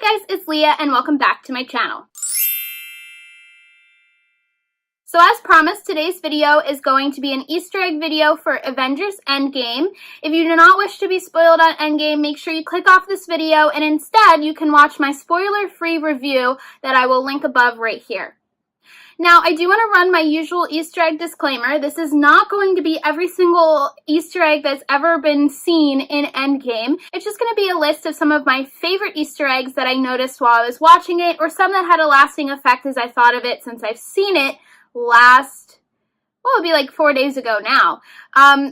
Hi guys, it's Leah and welcome back to my channel. So as promised, today's video is going to be an Easter egg video for Avengers Endgame. If you do not wish to be spoiled on Endgame, make sure you click off this video and instead you can watch my spoiler-free review that I will link above right here. Now, I do want to run my usual Easter egg disclaimer. This is not going to be every single Easter egg that's ever been seen in Endgame. It's just going to be a list of some of my favorite Easter eggs that I noticed while I was watching it, or some that had a lasting effect as I thought of it since I've seen it it'll be like 4 days ago now.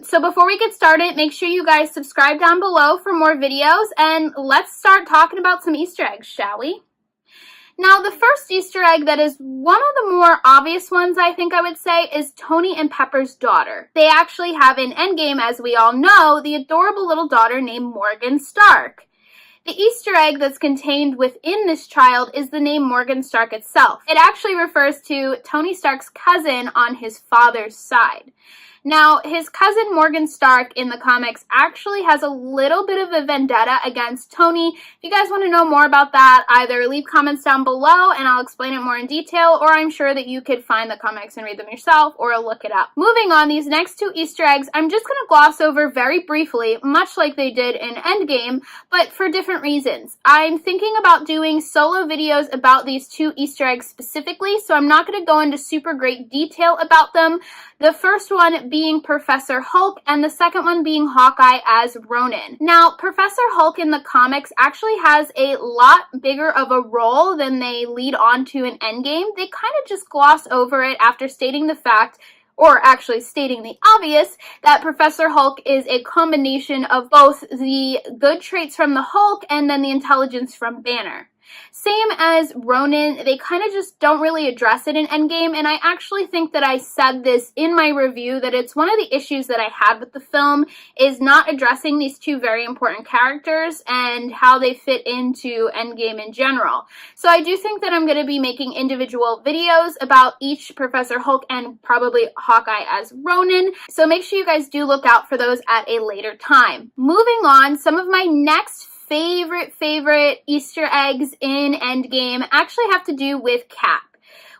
So before we get started, make sure you guys subscribe down below for more videos, and let's start talking about some Easter eggs, shall we? Now, the first Easter egg that is one of the more obvious ones, I think I would say, is Tony and Pepper's daughter. They actually have in Endgame, as we all know, the adorable little daughter named Morgan Stark. The Easter egg that's contained within this child is the name Morgan Stark itself. It actually refers to Tony Stark's cousin on his father's side. Now, his cousin Morgan Stark in the comics actually has a little bit of a vendetta against Tony. If you guys want to know more about that, either leave comments down below and I'll explain it more in detail, or I'm sure that you could find the comics and read them yourself or look it up. Moving on, these next two Easter eggs, I'm just going to gloss over very briefly, much like they did in Endgame, but for different reasons. I'm thinking about doing solo videos about these two Easter eggs specifically, so I'm not going to go into super great detail about them. The first one being Professor Hulk, and the second one being Hawkeye as Ronin. Now, Professor Hulk in the comics actually has a lot bigger of a role than they lead on to in Endgame. They kind of just gloss over it after stating the fact, or actually stating the obvious, that Professor Hulk is a combination of both the good traits from the Hulk and then the intelligence from Banner. Same as Ronin, they kind of just don't really address it in Endgame, and I actually think that I said this in my review, that it's one of the issues that I had with the film, is not addressing these two very important characters and how they fit into Endgame in general. So I do think that I'm going to be making individual videos about each Professor Hulk and probably Hawkeye as Ronin, so make sure you guys do look out for those at a later time. Moving on, some of my next favorite Easter eggs in Endgame actually have to do with Cap.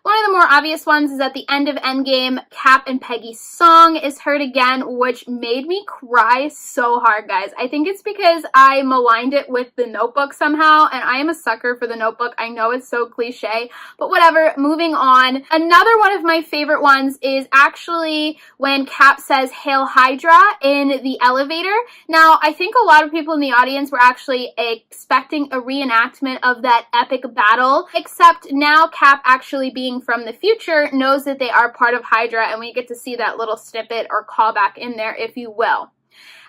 One of the more obvious ones is at the end of Endgame, Cap and Peggy's song is heard again, which made me cry so hard, guys. I think it's because I maligned it with The Notebook somehow, and I am a sucker for The Notebook. I know it's so cliche, but whatever, moving on. Another one of my favorite ones is actually when Cap says, "Hail Hydra," in the elevator. Now, I think a lot of people in the audience were actually expecting a reenactment of that epic battle, except now Cap, actually being from the future, knows that they are part of Hydra, and we get to see that little snippet or callback in there, if you will.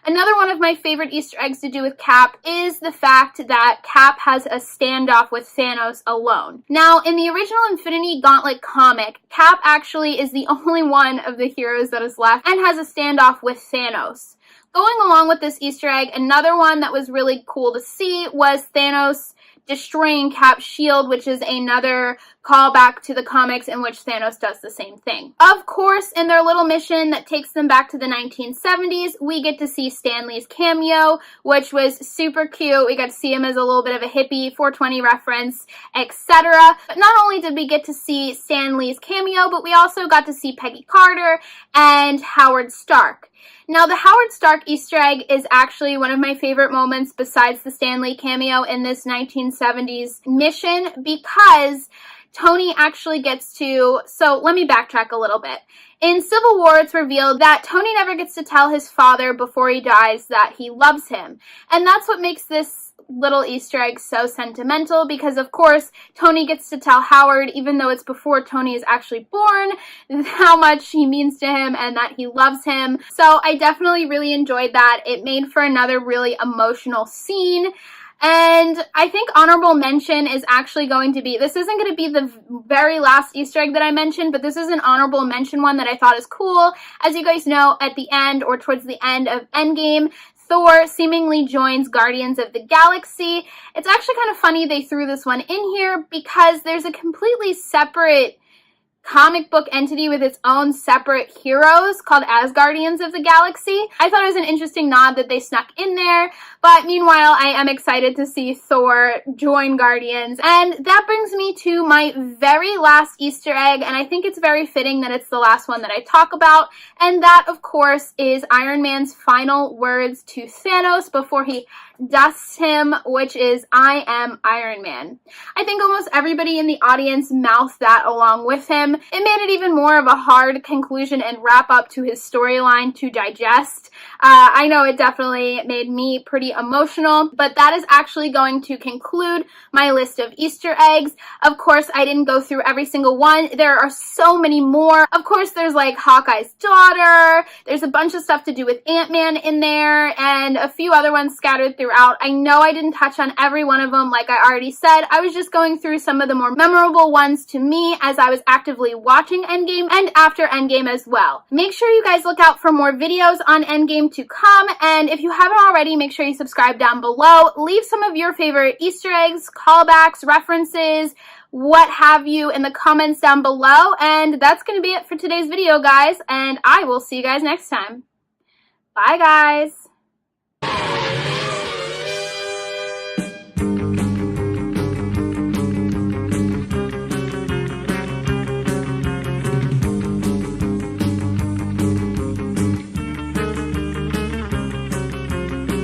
Another one of my favorite Easter eggs to do with Cap is the fact that Cap has a standoff with Thanos alone. Now, in the original Infinity Gauntlet comic, Cap actually is the only one of the heroes that is left and has a standoff with Thanos. Going along with this Easter egg, another one that was really cool to see was Thanos destroying Cap's shield, which is another callback to the comics in which Thanos does the same thing. Of course, in their little mission that takes them back to the 1970s, we get to see Stan Lee's cameo, which was super cute. We got to see him as a little bit of a hippie, 420 reference, etc. But not only did we get to see Stan Lee's cameo, but we also got to see Peggy Carter and Howard Stark. Now, the Howard Stark Easter egg is actually one of my favorite moments besides the Stan Lee cameo in this 1970s mission, because Tony actually gets to, so let me backtrack a little bit. In Civil War, it's revealed that Tony never gets to tell his father before he dies that he loves him. And that's what makes this little Easter egg so sentimental, because of course Tony gets to tell Howard, even though it's before Tony is actually born, how much he means to him and that he loves him. So I definitely really enjoyed that. It made for another really emotional scene. And I think honorable mention is actually going to be, this isn't going to be the very last Easter egg that I mentioned, but this is an honorable mention one that I thought is cool. As you guys know, at the end, or towards the end of Endgame, Thor seemingly joins Guardians of the Galaxy. It's actually kind of funny they threw this one in here, because there's a completely separate comic book entity with its own separate heroes called as Guardians of the Galaxy. I thought it was an interesting nod that they snuck in there, but meanwhile, I am excited to see Thor join Guardians. And that brings me to my very last Easter egg, and I think it's very fitting that it's the last one that I talk about, and that, of course, is Iron Man's final words to Thanos before he dusts him, which is, "I am Iron Man." I think almost everybody in the audience mouthed that along with him. It made it even more of a hard conclusion and wrap up to his storyline to digest. I know it definitely made me pretty emotional, but that is actually going to conclude my list of Easter eggs. Of course, I didn't go through every single one. There are so many more. Of course, there's like Hawkeye's daughter. There's a bunch of stuff to do with Ant-Man in there and a few other ones scattered throughout. I know I didn't touch on every one of them, like I already said. I was just going through some of the more memorable ones to me as I was actively watching Endgame and after Endgame as well. Make sure you guys look out for more videos on Endgame to come, and if you haven't already, make sure you subscribe down below. Leave some of your favorite Easter eggs, callbacks, references, what have you in the comments down below, and that's going to be it for today's video, guys, and I will see you guys next time. Bye, guys!